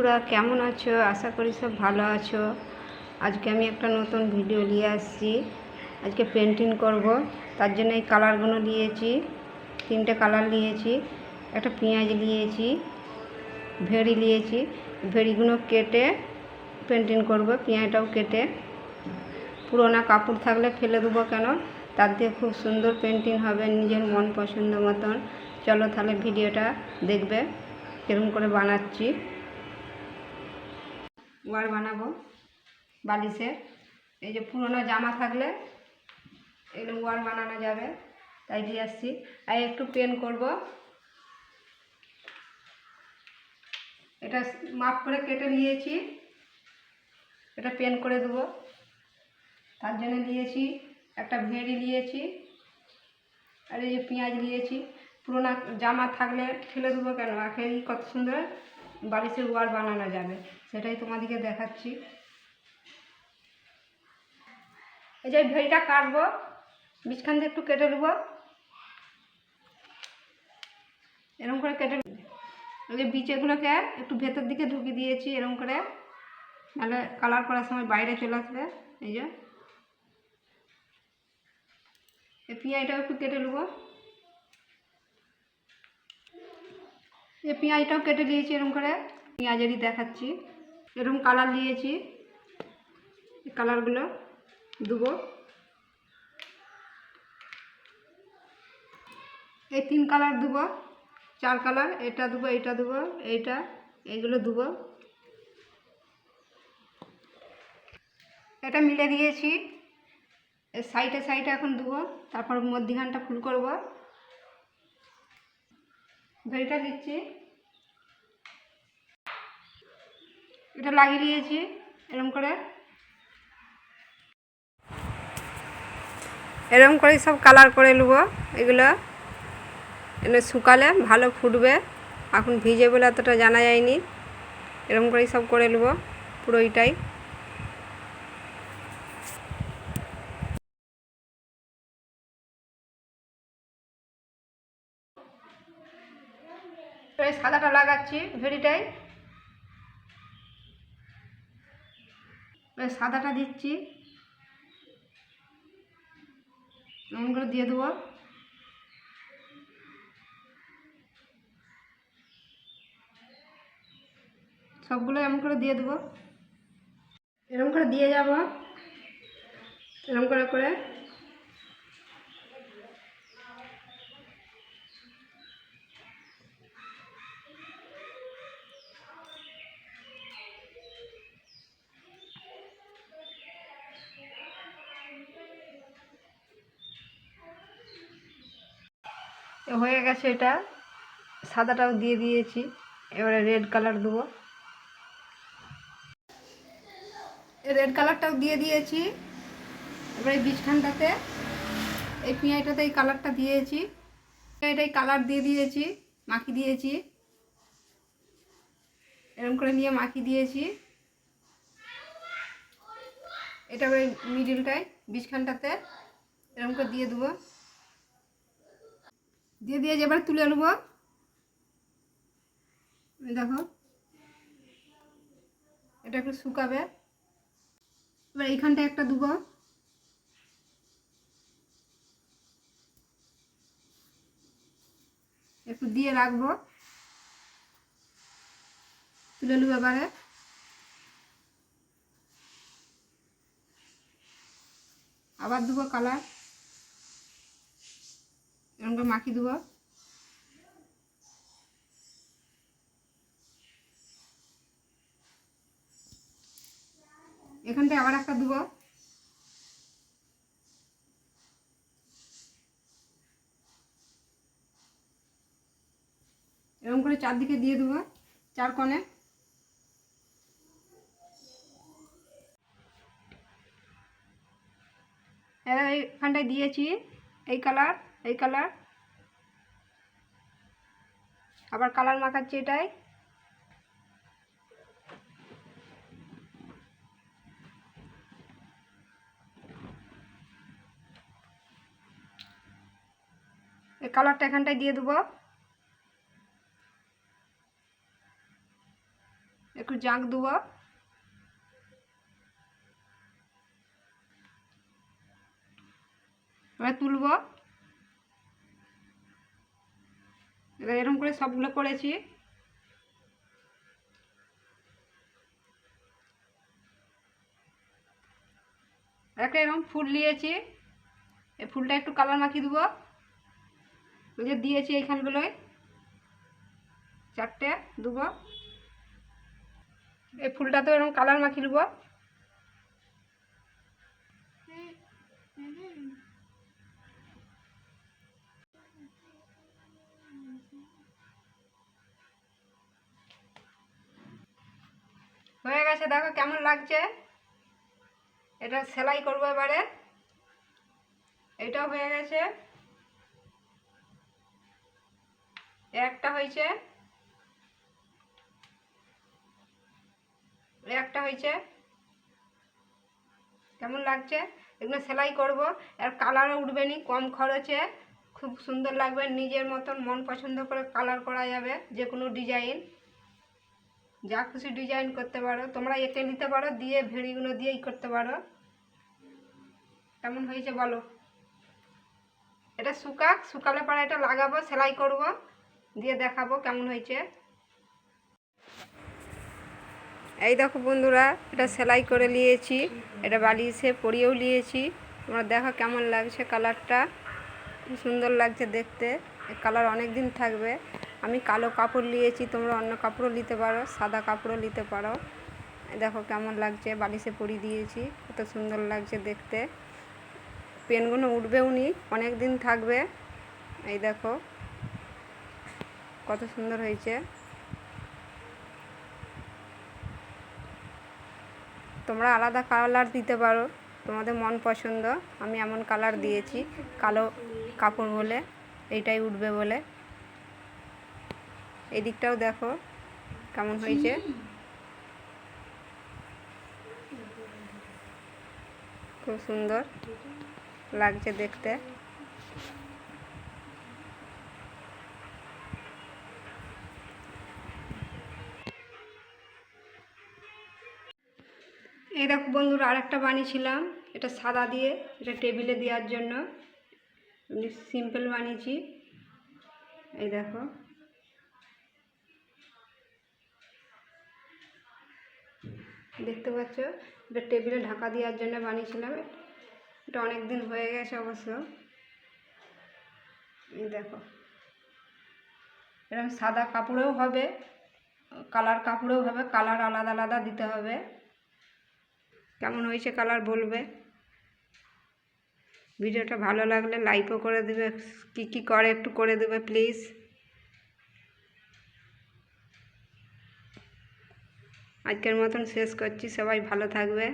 বন্ধুরা কেমন আছো? আশা করি সব ভালো আছো। আজকে আমি একটা নতুন ভিডিও নিয়ে আসছি। আজকে পেন্টিং করব, তার জন্য এই কালারগুলো নিয়েছি। 3টে কালার নিয়েছি, একটা পেঁয়াজ নিয়েছি, ভেড়ি নিয়েছি। ভেড়িগুলো কেটে পেন্টিং করব, পেঁয়াজটাও কেটে। পুরোনো কাপড় থাকলে ফেলে দেবো কেন, তার দিয়ে খুব সুন্দর পেন্টিং হবে নিজের মন পছন্দ মতন। চলো তাহলে ভিডিওটা দেখবে কেরকম করে বানাচ্ছি। ওয়ার বানাবো বালিশের। এই যে পুরোনো জামা থাকলে এগুলো ওয়ার বানানো যাবে, তাই দিয়ে আসছি। আর একটু পেন করব, এটা মাপ করে কেটে নিয়েছি, এটা পেন করে দেবো। তার জন্য নিয়েছি একটা ভেড়ি নিয়েছি, আর এই যে পেঁয়াজ নিয়েছি। পুরোনো জামা থাকলে ফেলে দেবো কেন, আখেরই কত সুন্দর বালিশের ওয়ার বানানো যাবে, সেটাই তোমাদেরকে দেখাচ্ছি। এই যে ভেড়িটা কাটবো, বীজখান দিয়ে একটু কেটে নেবো, এরকম করে কেটে। এই যে বীজগুলোকে একটু ভেতর দিকে ঢুকিয়ে দিয়েছি এরকম করে, নাহলে কালার করার সময় বাইরে চলে আসবে। এই যে এই পেঁয়াজটাও একটু কেটে নেবো, এই পেঁয়াজটাও কেটে দিয়েছি এরকম করে, পেঁয়াজেরই দেখাচ্ছি। এরকম কালার নিয়েছি, এই কালারগুলো দেবো। এই 3 কালার দেবো, 4 কালার, এটা দেবো, এইটা দেবো, এইগুলো দেবো। এটা মিলে দিয়েছি, এর সাইডে সাইডে এখন দেবো, তারপর মধ্যিখানটা ফুল করব। ভেড়িটা দিচ্ছি, এটা লাগিয়ে দিয়েছি এরকম করে। এরকম করে সব কালার করে নেবো। এগুলো এনে শুকালে ভালো ফুটবে, এখন ভিজে বলে অতটা জানা যায়নি। এরকম করেই সব করে নেবো পুরোটাই। সাদাটা লাগাচ্ছি ভেড়িটাই, সাদাটা দিচ্ছি, এমন করে দিয়ে দেবো। সবগুলো এমন করে দিয়ে দেবো, এরকম করে দিয়ে যাব, এরকম করে করে। হয়ে গেছে, এটা সাদাটাও দিয়ে দিয়েছি, এবারে রেড কালার দেবো। রেড কালারটাও দিয়ে দিয়েছি, এবারে বীজখানটাতে এই পেঁয়াজটাতে এই কালারটা দিয়েছি, এটাই কালার দিয়ে দিয়েছি, মাখিয়ে দিয়েছি, এরকম করে নিয়ে মাখিয়ে দিয়েছি। এটা ওই মিডিলটায় বীজখানটাতে এরকম করে দিয়ে দেবো, দিয়ে দিয়ে এবার তুলে নেবো। দেখো এটা একটু শুকাবে, এবার এইখানটা একটা দেবো, একটু দিয়ে রাখবো, তুলে নেবো। এবারে আবার দেবো কালার, এরকম করে মাখিয়ে দেবো। এখানটায় আবার একটা দেবো, এরকম করে চারদিকে দিয়ে দেবো, 4 কোণে। এইখানটায় দিয়েছি এই কালার, এই কালার, আবার কালার মাখাচ্ছি এটাই। এই কালারটা এখানটায় দিয়ে দেবো, একটু জাঁক দেবো। এবার তুলব। এবার এরকম করে সবগুলো করেছি। একটা এরকম ফুল নিয়েছি, এই ফুলটা একটু কালার মাখিয়ে দেবো। ওই যে দিয়েছি এইখানগুলোয় 4টে দেবো। এই ফুলটা তো এরকম কালার মাখিয়ে দেবো। হয়ে গেছে, দেখো কেমন লাগছে। এটা সেলাই করবো এবারে। এটাও হয়ে গেছে, একটা হয়েছে, একটা হয়েছে। কেমন লাগছে? এগুলো সেলাই করব, আর কালারও উঠবে নি, কম খরচে খুব সুন্দর লাগবে। নিজের মতন মন পছন্দ করে কালার করা যাবে, যে কোনো ডিজাইন, যা খুশি ডিজাইন করতে পারো তোমরা। এঁকে নিতে পারো, দিয়ে ভেড়িগুলো দিয়েই করতে পারো। কেমন হয়েছে বলো? এটা শুকালে পরে এটা লাগাবো, সেলাই করব, দিয়ে দেখাবো কেমন হয়েছে। এই দেখো বন্ধুরা, এটা সেলাই করে নিয়েছি, এটা বালিশে পরিয়েও নিয়েছি। তোমরা দেখো কেমন লাগছে, কালারটা খুব সুন্দর লাগছে দেখতে। এই কালার অনেক দিন থাকবে। আমি কালো কাপড় নিয়েছি, তোমরা অন্য কাপড়ও নিতে পারো, সাদা কাপড়ও নিতে পারো। দেখো কেমন লাগছে, বালিশে পরিয়ে দিয়েছি, কত সুন্দর লাগছে দেখতে। পেনগুলো উঠবেও নি, অনেক দিন থাকবে। এই দেখো কত সুন্দর হয়েছে। তোমরা আলাদা কালার দিতে পারো, তোমাদের মন পছন্দ। আমি এমন কালার দিয়েছি, কালো কাপড় বলে এইটাই উঠবে বলে। এই দিকটাও দেখো কেমন হয়েছে, খুব সুন্দর লাগছে দেখতে। এই দেখো বন্ধুরা, আরেকটা বানিয়েছিলাম, এটা সাদা দিয়ে, এটা টেবিলে দেওয়ার জন্য। সিম্পল বানিয়েছি। এই দেখো দেখতে পাচ্ছ, এটা টেবিলে ঢাকা দেওয়ার জন্য বানিয়েছিলাম। এটা অনেক দিন হয়ে গেছে অবশ্য। এই দেখো, এরকম সাদা কাপড়েও হবে, কালার কাপড়েও হবে, কালার আলাদা আলাদা দিতে হবে। কেমন হয়েছে কালার বলবে। ভিডিওটা ভালো লাগলে লাইকও করে দেবে, কী করে একটু করে দেবে প্লিজ। আজকের মতন শেষ করছি, সবাই ভালো থাকবে।